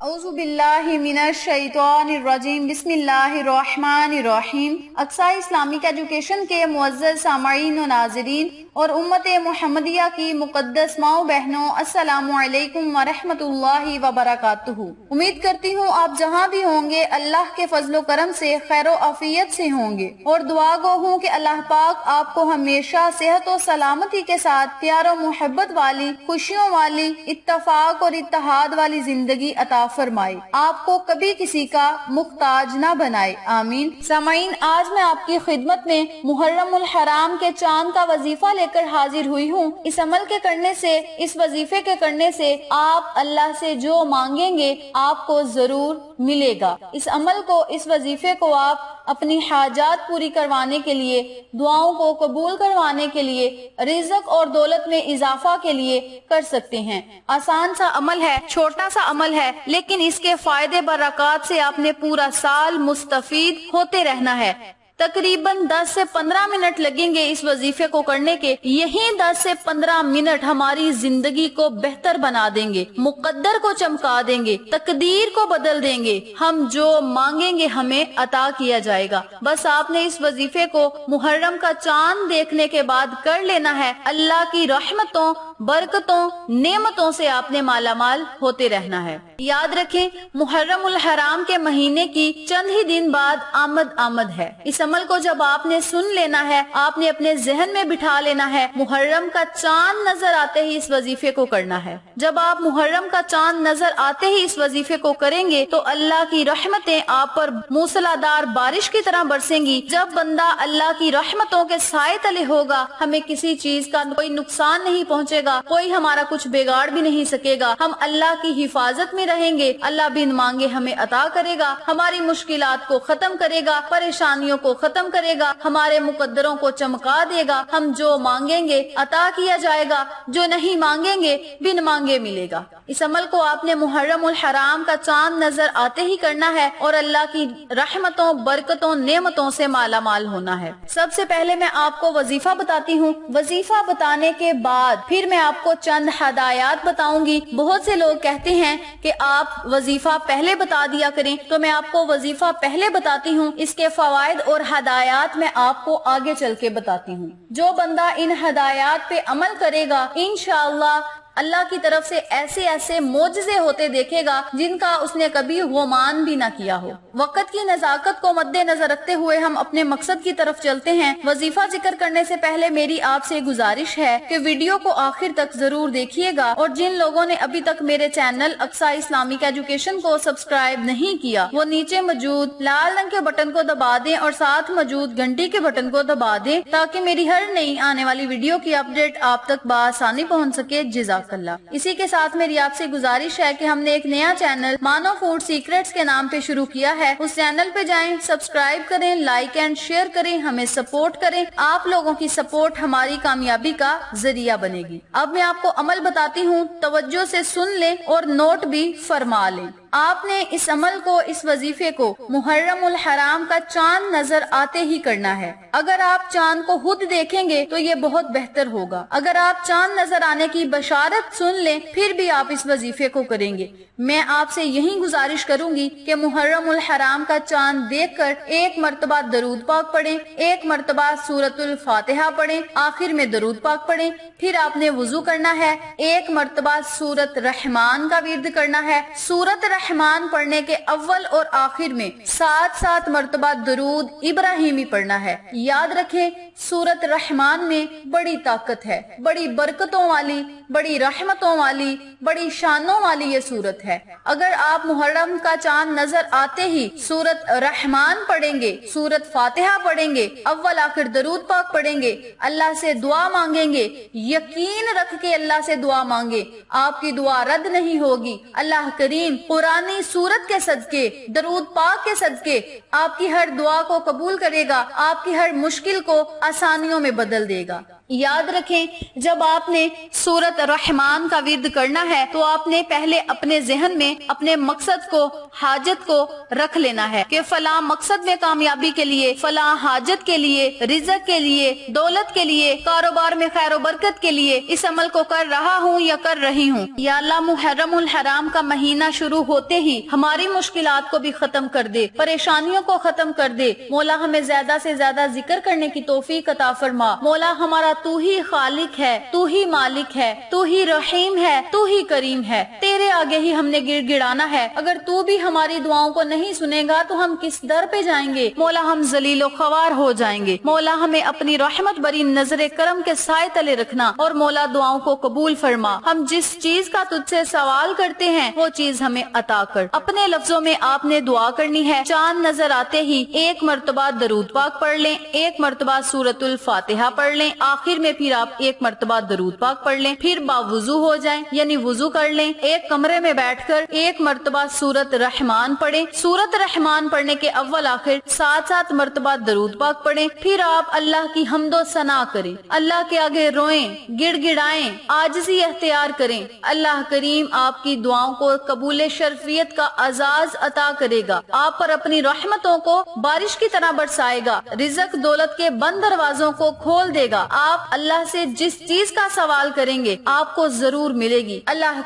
اعوذ باللہ من الشیطان الرجیم بسم اللہ الرحمن الرحیم۔ اقسا اسلامک ایجوکیشن کے معزز سامعین و ناظرین اور امت محمدیہ کی مقدس ماؤں بہنوں، السلام علیکم ورحمۃ اللہ وبرکاتہ۔ امید کرتی ہوں آپ جہاں بھی ہوں گے اللہ کے فضل و کرم سے خیر و عافیت سے ہوں گے، اور دعا گو ہوں کہ اللہ پاک آپ کو ہمیشہ صحت و سلامتی کے ساتھ پیار و محبت والی، خوشیوں والی، اتفاق اور اتحاد والی زندگی عطا فرمائے، آپ کو کبھی کسی کا محتاج نہ بنائے، آمین۔ سامعین، آج میں آپ کی خدمت میں محرم الحرام کے چاند کا وظیفہ لے کر حاضر ہوئی ہوں۔ اس عمل کے کرنے سے، اس وظیفے کے کرنے سے آپ اللہ سے جو مانگیں گے آپ کو ضرور ملے گا۔ اس عمل کو، اس وظیفے کو آپ اپنی حاجات پوری کروانے کے لیے، دعاؤں کو قبول کروانے کے لیے، رزق اور دولت میں اضافہ کے لیے کر سکتے ہیں۔ آسان سا عمل ہے، چھوٹا سا عمل ہے، لیکن اس کے فائدے برکات سے آپ نے پورا سال مستفید ہوتے رہنا ہے۔ تقریباً 10 سے 15 منٹ لگیں گے اس وظیفے کو کرنے کے۔ یہی 10 سے 15 منٹ ہماری زندگی کو بہتر بنا دیں گے، مقدر کو چمکا دیں گے، تقدیر کو بدل دیں گے۔ ہم جو مانگیں گے ہمیں عطا کیا جائے گا۔ بس آپ نے اس وظیفے کو محرم کا چاند دیکھنے کے بعد کر لینا ہے۔ اللہ کی رحمتوں، برکتوں، نعمتوں سے آپ نے مالا مال ہوتے رہنا ہے۔ یاد رکھیں، محرم الحرام کے مہینے کی چند ہی دن بعد آمد ہے۔ اس عمل کو جب آپ نے سن لینا ہے، آپ نے اپنے ذہن میں بٹھا لینا ہے، محرم کا چاند نظر آتے ہی اس وظیفے کو کرنا ہے۔ جب آپ محرم کا چاند نظر آتے ہی اس وظیفے کو کریں گے تو اللہ کی رحمتیں آپ پر موسلادھار بارش کی طرح برسیں گی۔ جب بندہ اللہ کی رحمتوں کے سائے تلے ہوگا، ہمیں کسی چیز کا کوئی نقصان نہیں پہنچے گا، کوئی ہمارا کچھ بگاڑ بھی نہیں سکے گا۔ ہم اللہ کی حفاظت میں رہیں گے، اللہ بن مانگے ہمیں عطا کرے گا، ہماری مشکلات کو ختم کرے گا، پریشانیوں کو ختم کرے گا، ہمارے مقدروں کو چمکا دے گا۔ ہم جو مانگیں گے عطا کیا جائے گا، جو نہیں مانگیں گے بن مانگے ملے گا۔ اس عمل کو آپ نے محرم الحرام کا چاند نظر آتے ہی کرنا ہے اور اللہ کی رحمتوں، برکتوں، نعمتوں سے مالا مال ہونا ہے۔ سب سے پہلے میں آپ کو وظیفہ بتاتی ہوں۔ وظیفہ بتانے کے بعد پھر میں آپ کو چند ہدایات بتاؤں گی۔ بہت سے لوگ کہتے ہیں کہ آپ وظیفہ پہلے بتا دیا کریں، تو میں آپ کو وظیفہ پہلے بتاتی ہوں، اس کے فوائد اور ہدایات میں آپ کو آگے چل کے بتاتی ہوں۔ جو بندہ ان ہدایات پہ عمل کرے گا، انشاءاللہ اللہ کی طرف سے ایسے ایسے معجزے ہوتے دیکھے گا جن کا اس نے کبھی گمان بھی نہ کیا ہو۔ وقت کی نزاکت کو مد نظر رکھتے ہوئے ہم اپنے مقصد کی طرف چلتے ہیں۔ وظیفہ ذکر کرنے سے پہلے میری آپ سے گزارش ہے کہ ویڈیو کو آخر تک ضرور دیکھیے گا، اور جن لوگوں نے ابھی تک میرے چینل اقسا اسلامک ایجوکیشن کو سبسکرائب نہیں کیا، وہ نیچے موجود لال رنگ کے بٹن کو دبا دیں اور ساتھ موجود گھنٹی کے بٹن کو دبا دیں تاکہ میری ہر نئی آنے والی ویڈیو کی اپڈیٹ آپ تک بآسانی پہنچ سکے، جزاکAllah۔ اسی کے ساتھ میری آپ سے گزارش ہے کہ ہم نے ایک نیا چینل مانو فوڈ سیکریٹس کے نام پہ شروع کیا ہے۔ اس چینل پہ جائیں، سبسکرائب کریں، لائک اینڈ شیئر کریں، ہمیں سپورٹ کریں۔ آپ لوگوں کی سپورٹ ہماری کامیابی کا ذریعہ بنے گی۔ اب میں آپ کو عمل بتاتی ہوں، توجہ سے سن لیں اور نوٹ بھی فرما لیں۔ آپ نے اس عمل کو، اس وظیفے کو محرم الحرام کا چاند نظر آتے ہی کرنا ہے۔ اگر آپ چاند کو خود دیکھیں گے تو یہ بہت بہتر ہوگا۔ اگر آپ چاند نظر آنے کی بشارت سن لیں پھر بھی آپ اس وظیفے کو کریں گے۔ میں آپ سے یہی گزارش کروں گی کہ محرم الحرام کا چاند دیکھ کر ایک مرتبہ درود پاک پڑھیں، ایک مرتبہ سورۃ الفاتحہ پڑھیں، آخر میں درود پاک پڑھیں، پھر آپ نے وضو کرنا ہے، ایک مرتبہ سورۃ رحمان کا ورد کرنا ہے۔ سورۃ رحمان پڑھنے کے اول اور آخر میں 7 مرتبہ درود ابراہیمی پڑھنا ہے۔ یاد رکھیں، سورۃ رحمان میں بڑی طاقت ہے، بڑی برکتوں والی، بڑی رحمتوں والی، بڑی شانوں والی یہ سورت ہے۔ اگر آپ محرم کا چاند نظر آتے ہی سورۃ رحمان پڑھیں گے، سورۃ فاتحہ پڑھیں گے، اول آخر درود پاک پڑھیں گے، اللہ سے دعا مانگیں گے، یقین رکھ کے اللہ سے دعا مانگے، آپ کی دعا رد نہیں ہوگی۔ اللہ کریم قرآنی سورت کے صدقے، درود پاک کے صدقے آپ کی ہر دعا کو قبول کرے گا، آپ کی ہر مشکل کو آسانیوں میں بدل دے گا۔ یاد رکھیں جب آپ نے سورت رحمان کا ورد کرنا ہے تو آپ نے پہلے اپنے ذہن میں اپنے مقصد کو، حاجت کو رکھ لینا ہے کہ فلاں مقصد میں کامیابی کے لیے، فلاں حاجت کے لیے، رزق کے لیے، دولت کے لیے، کاروبار میں خیر و برکت کے لیے اس عمل کو کر رہا ہوں یا کر رہی ہوں۔ یا اللہ محرم الحرام کا مہینہ شروع ہوتے ہی ہماری مشکلات کو بھی ختم کر دے، پریشانیوں کو ختم کر دے۔ مولا ہمیں زیادہ سے زیادہ ذکر کرنے کی توفیق عطا فرما۔ مولا ہمارا تو ہی خالق ہے، تو ہی مالک ہے، تو ہی رحیم ہے، تو ہی کریم ہے، تیرے آگے ہی ہم نے گڑ گڑانا ہے۔ اگر تو بھی ہماری دعاؤں کو نہیں سنے گا تو ہم کس در پہ جائیں گے؟ مولا ہم ذلیل و خوار ہو جائیں گے۔ مولا ہمیں اپنی رحمت بری نظر کرم کے سائے تلے رکھنا، اور مولا دعاؤں کو قبول فرما۔ ہم جس چیز کا تجھ سے سوال کرتے ہیں وہ چیز ہمیں عطا کر۔ اپنے لفظوں میں آپ نے دعا کرنی ہے۔ چاند نظر آتے ہی ایک مرتبہ درود پاک پڑھ لیں، ایک مرتبہ سورۃ الفاتحہ پڑھ لیں، آخر میں پھر آپ ایک مرتبہ درود پاک پڑھ لیں، پھر باوضو ہو جائیں یعنی وضو کر لیں، ایک کمرے میں بیٹھ کر ایک مرتبہ سورت رحمان پڑھیں۔ سورت رحمان پڑھنے کے اول آخر 7 مرتبہ درود پاک پڑھیں، پھر آپ اللہ کی حمد و ثنا کریں، اللہ کے آگے روئیں، گڑ گڑائیں، عاجزی اختیار کریں۔ اللہ کریم آپ کی دعاؤں کو قبول شرفیت کا اعزاز عطا کرے گا، آپ پر اپنی رحمتوں کو بارش کی طرح برسائے گا، رزق دولت کے بند دروازوں کو کھول دے گا۔ آپ اللہ سے جس چیز کا سوال کریں گے آپ کو ضرور ملے گی۔ اللہ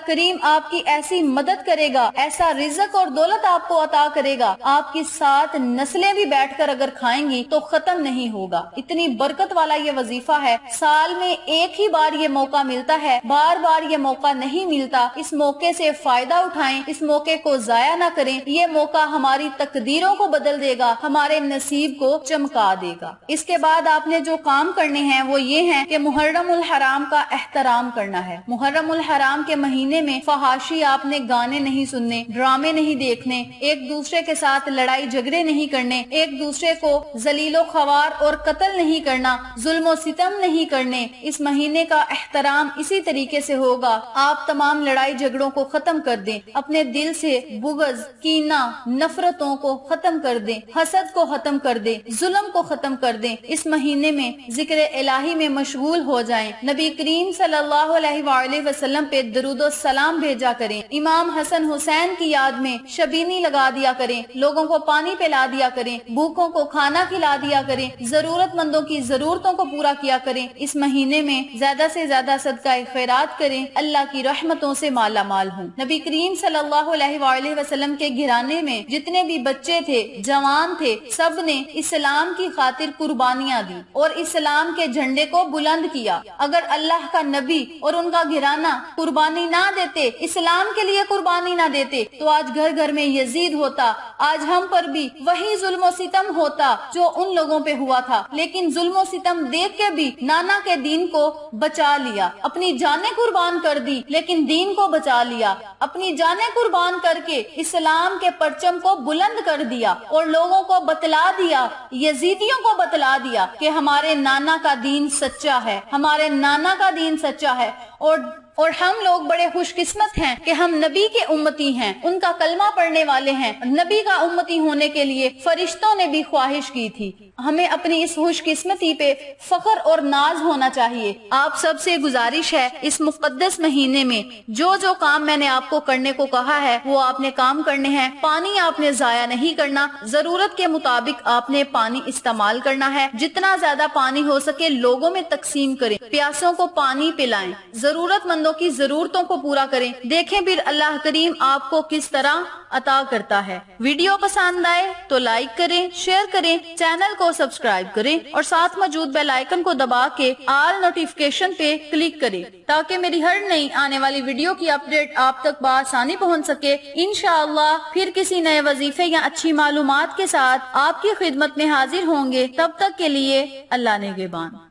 کریم آپ کی ایسی مدد کرے گا، ایسا رزق اور دولت آپ کو عطا کرے گا، آپ کی 7 نسلیں بھی بیٹھ کر اگر کھائیں گی تو ختم نہیں ہوگا۔ اتنی برکت والا یہ وظیفہ ہے، سال میں ایک ہی بار یہ موقع ملتا ہے، بار بار یہ موقع نہیں ملتا۔ اس موقع سے فائدہ اٹھائیں، اس موقع کو ضائع نہ کریں، یہ موقع ہماری تقدیروں کو بدل دے گا، ہمارے نصیب کو چمکا دے گا۔ اس کے بعد آپ نے جو کام کرنے ہیں وہ یہ ہیں کہ محرم الحرام کا احترام کرنا ہے۔ محرم الحرام کے مہینے میں فحاشی آپ نے گانے نہیں سننے، ڈرامے نہیں دیکھنے، ایک دوسرے کے ساتھ لڑائی جھگڑے نہیں کرنے، ایک دوسرے کو ذلیل و خوار اور قتل نہیں کرنا، ظلم و ستم نہیں کرنے۔ اس مہینے کا احترام اسی طریقے سے ہوگا۔ آپ تمام لڑائی جھگڑوں کو ختم کر دیں، اپنے دل سے بغض، کینہ، نفرتوں کو ختم کر دیں، حسد کو ختم کر دیں، ظلم کو ختم کر دیں۔ اس مہینے میں ذکر الہی میں مشغول ہو جائیں، نبی کریم صلی اللہ علیہ وآلہ وسلم پہ درود و سلام بھیجا کریں، امام حسن حسین کی یاد میں شبینی لگا دیا کریں، لوگوں کو پانی پلا دیا کریں، بھوکوں کو کھانا کھلا دیا کریں، ضرورت مندوں کی ضرورتوں کو پورا کیا کریں۔ اس مہینے میں زیادہ سے زیادہ صدقہ خیرات کریں، اللہ کی رحمتوں سے مالا مال ہوں۔ نبی کریم صلی اللہ علیہ وآلہ وسلم کے گھرانے میں جتنے بھی بچے تھے، جوان تھے، سب نے اسلام کی خاطر قربانیاں دی اور اسلام کے جھنڈے کو بلند کیا۔ اگر اللہ کا نبی اور ان کا گھرانہ قربانی نہ دیتے، اسلام کے لیے قربانی نہ دیتے، تو آج گھر گھر میں یزید ہوتا، آج ہم پر بھی وہی ظلم و ستم ہوتا جو ان لوگوں پہ ہوا تھا۔ لیکن ظلم و ستم دیکھ کے بھی نانا کے دین کو بچا لیا، اپنی جانیں قربان کر دی لیکن دین کو بچا لیا، اپنی جانیں قربان کر کے اسلام کے پرچم کو بلند کر دیا اور لوگوں کو بتلا دیا، یزیدیوں کو بتلا دیا کہ ہمارے نانا کا دین سچا ہے، ہمارے نانا کا دین سچا ہے۔ اور ہم لوگ بڑے خوش قسمت ہیں کہ ہم نبی کے امتی ہیں، ان کا کلمہ پڑھنے والے ہیں۔ نبی کا امتی ہونے کے لیے فرشتوں نے بھی خواہش کی تھی۔ ہمیں اپنی اس خوش قسمتی پہ فخر اور ناز ہونا چاہیے۔ آپ سب سے گزارش ہے اس مقدس مہینے میں جو جو کام میں نے آپ کو کرنے کو کہا ہے وہ آپ نے کام کرنے ہیں۔ پانی آپ نے ضائع نہیں کرنا، ضرورت کے مطابق آپ نے پانی استعمال کرنا ہے۔ جتنا زیادہ پانی ہو سکے لوگوں میں تقسیم کریں، پیاسوں کو پانی پلائیں، ضرورت مندوں کی ضرورتوں کو پورا کریں۔ دیکھیں پھر اللہ کریم آپ کو کس طرح عطا کرتا ہے۔ ویڈیو پسند آئے تو لائک کریں، شیئر کریں، چینل کو سبسکرائب کریں اور ساتھ موجود بیل آئیکن کو دبا کے آل نوٹیفیکیشن پہ کلک کریں تاکہ میری ہر نئی آنے والی ویڈیو کی اپڈیٹ آپ تک بآسانی پہنچ سکے۔ انشاءاللہ پھر کسی نئے وظیفے یا اچھی معلومات کے ساتھ آپ کی خدمت میں حاضر ہوں گے۔ تب تک کے لیے اللہ نگہبان۔